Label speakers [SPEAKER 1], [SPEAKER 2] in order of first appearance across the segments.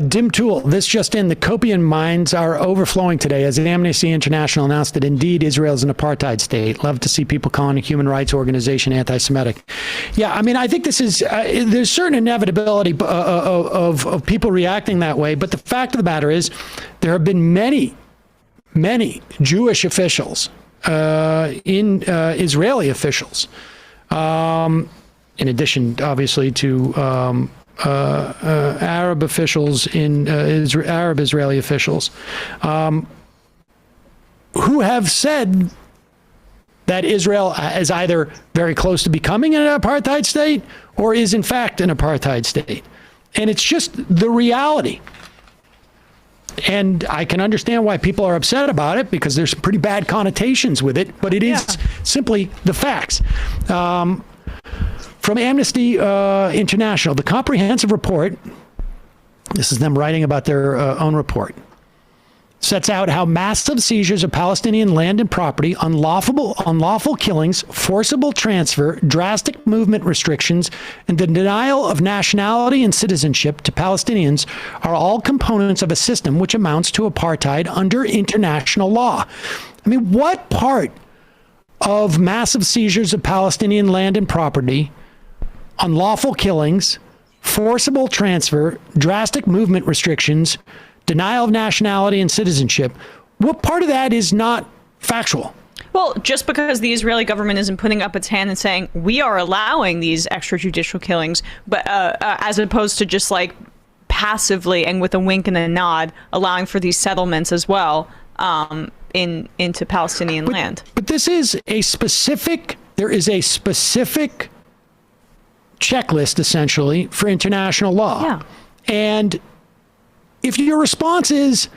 [SPEAKER 1] Dim Tool, this just in, the copium mines are overflowing today as Amnesty International announced that indeed Israel is an apartheid state. Love to see people calling a human rights organization anti-Semitic. Yeah, I mean, I think this is, there's certain inevitability of people reacting that way. But the fact of the matter is there have been many Jewish officials, Israeli officials, in addition, obviously, to Arab officials Arab Israeli officials, who have said that Israel is either very close to becoming an apartheid state or is in fact an apartheid state. And it's just the reality. And I can understand why people are upset about it because there's some pretty bad connotations with it, but it is simply the facts. From Amnesty International, the comprehensive report, this is them writing about their own report, sets out how massive seizures of Palestinian land and property, unlawful killings, forcible transfer, drastic movement restrictions, and the denial of nationality and citizenship to Palestinians are all components of a system which amounts to apartheid under international law. I mean, what part of massive seizures of Palestinian land and property, unlawful killings, forcible transfer, drastic movement restrictions, denial of nationality and citizenship, what part of that is not factual?
[SPEAKER 2] Well, just because the Israeli government isn't putting up its hand and saying we are allowing these extrajudicial killings, but as opposed to just like passively and with a wink and a nod allowing for these settlements as well into Palestinian land. But
[SPEAKER 1] this is a specific, there is a specific checklist essentially for international law.
[SPEAKER 2] Yeah.
[SPEAKER 1] And if your response is,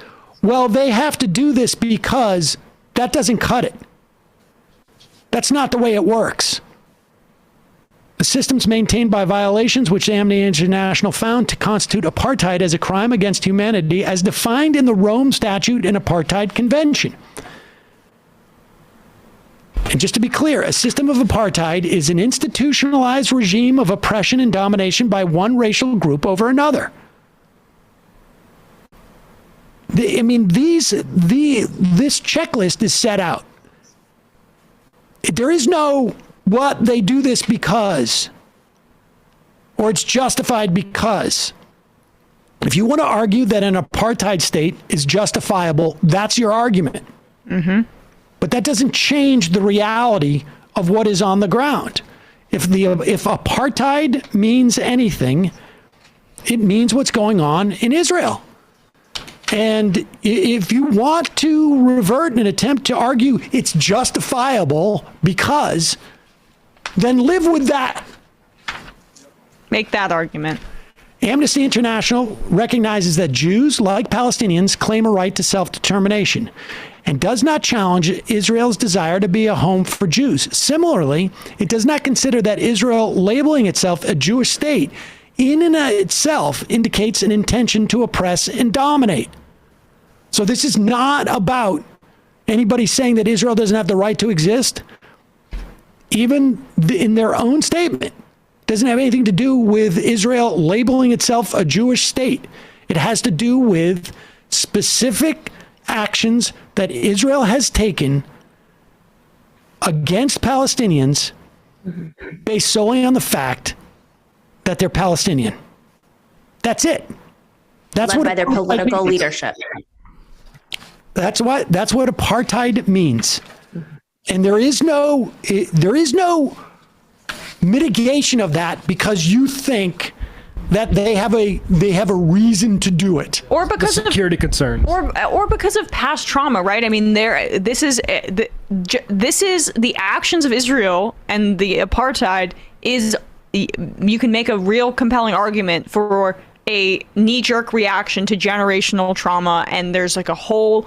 [SPEAKER 1] well, they have to do this because, that doesn't cut it. That's not the way it works. The system's maintained by violations which Amnesty International found to constitute apartheid as a crime against humanity as defined in the Rome Statute and Apartheid Convention. And just to be clear, a system of apartheid is an institutionalized regime of oppression and domination by one racial group over another. I mean, this checklist is set out. There is no, what, they do this because, or it's justified because. If you want to argue that an apartheid state is justifiable, that's your argument. Mm-hmm. But that doesn't change the reality of what is on the ground. If apartheid means anything, it means what's going on in Israel. And if you want to revert and attempt to argue it's justifiable because, then live with that.
[SPEAKER 2] Make that argument.
[SPEAKER 1] Amnesty International recognizes that Jews, like Palestinians, claim a right to self-determination and does not challenge Israel's desire to be a home for Jews. Similarly, it does not consider that Israel labeling itself a Jewish state in and of itself indicates an intention to oppress and dominate. So this is not about anybody saying that Israel doesn't have the right to exist. Even in their own statement, it doesn't have anything to do with Israel labeling itself a Jewish state. It has to do with specific actions that Israel has taken against Palestinians based solely on the fact that they're Palestinian. That's it.
[SPEAKER 3] That's led by their political leadership.
[SPEAKER 1] That's what apartheid means. And there is no mitigation of that because you think that they have a reason to do it,
[SPEAKER 2] or because
[SPEAKER 4] of security concerns,
[SPEAKER 2] or because of past trauma, right? I mean, this is the actions of Israel and the apartheid is, you can make a real compelling argument for a knee-jerk reaction to generational trauma, and there's like a whole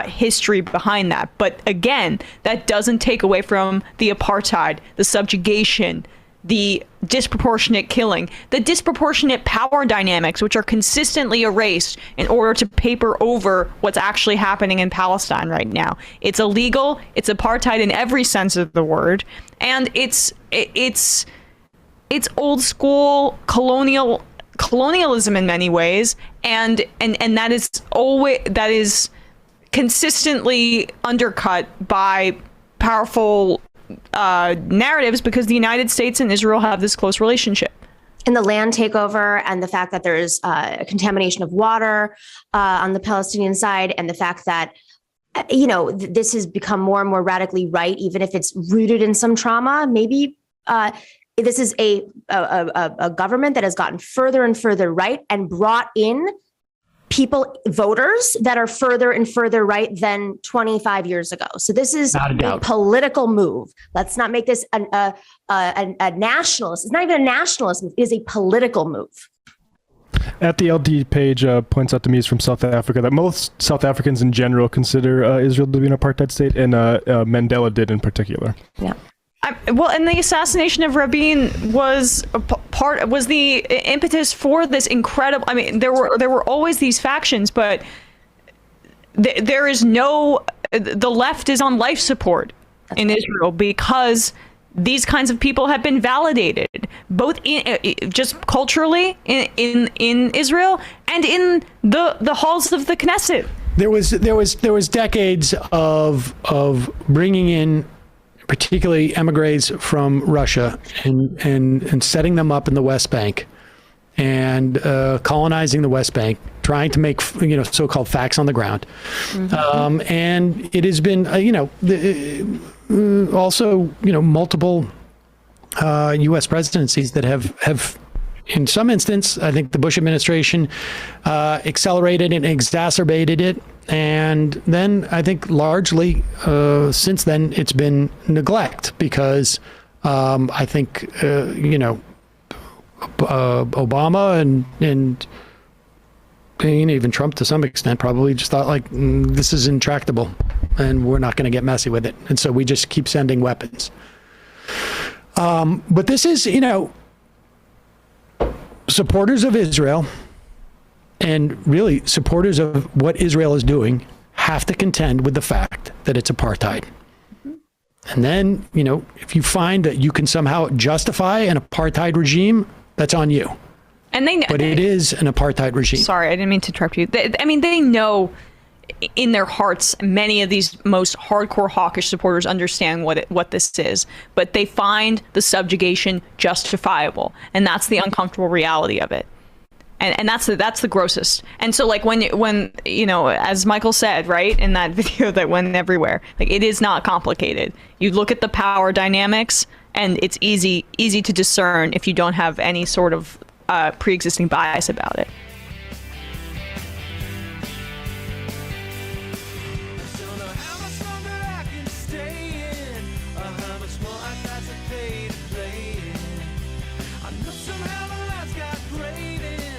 [SPEAKER 2] history behind that. But again, that doesn't take away from the apartheid, the subjugation, the disproportionate killing, the disproportionate power dynamics, which are consistently erased in order to paper over what's actually happening in Palestine right now. It's illegal. It's apartheid in every sense of the word, and it's old school colonialism in many ways, and that is consistently undercut by powerful narratives because the United States and Israel have this close relationship.
[SPEAKER 3] And the land takeover and the fact that there's contamination of water on the Palestinian side, and the fact that, this has become more and more radically right, even if it's rooted in some trauma. Maybe this is a government that has gotten further and further right and brought in voters that are further and further right than 25 years ago. So this is a political move. Let's not make this a nationalist. It's not even a nationalist move. It is a political move.
[SPEAKER 4] At the LD page points out to me is from South Africa that most South Africans in general consider Israel to be an apartheid state, and Mandela did in particular.
[SPEAKER 3] Yeah.
[SPEAKER 2] Well, and the assassination of Rabin was the impetus for this incredible. I mean, there were always these factions, but there is the left is on life support in Israel because these kinds of people have been validated, both just culturally in Israel and in the halls of the Knesset.
[SPEAKER 1] There was decades of bringing in particularly emigres from Russia and setting them up in the West Bank and colonizing the West Bank, trying to make so-called facts on the ground. Mm-hmm. And it has been also multiple U.S. presidencies that have in some instance, I think the Bush administration accelerated and exacerbated it. And then I think largely since then it's been neglect because I think, Obama and even Trump to some extent probably just thought this is intractable and we're not going to get messy with it. And so we just keep sending weapons. But this is, supporters of Israel and really supporters of what Israel is doing have to contend with the fact that it's apartheid. Mm-hmm. And then, if you find that you can somehow justify an apartheid regime, that's on you. But it is an apartheid regime.
[SPEAKER 2] Sorry, I didn't mean to interrupt you. They know in their hearts, many of these most hardcore hawkish supporters understand what this is, but they find the subjugation justifiable, and that's the uncomfortable reality of it, and that's the grossest. And so, when as Michael said, right, in that video that went everywhere, it is not complicated. You look at the power dynamics, and it's easy to discern if you don't have any sort of pre-existing bias about it.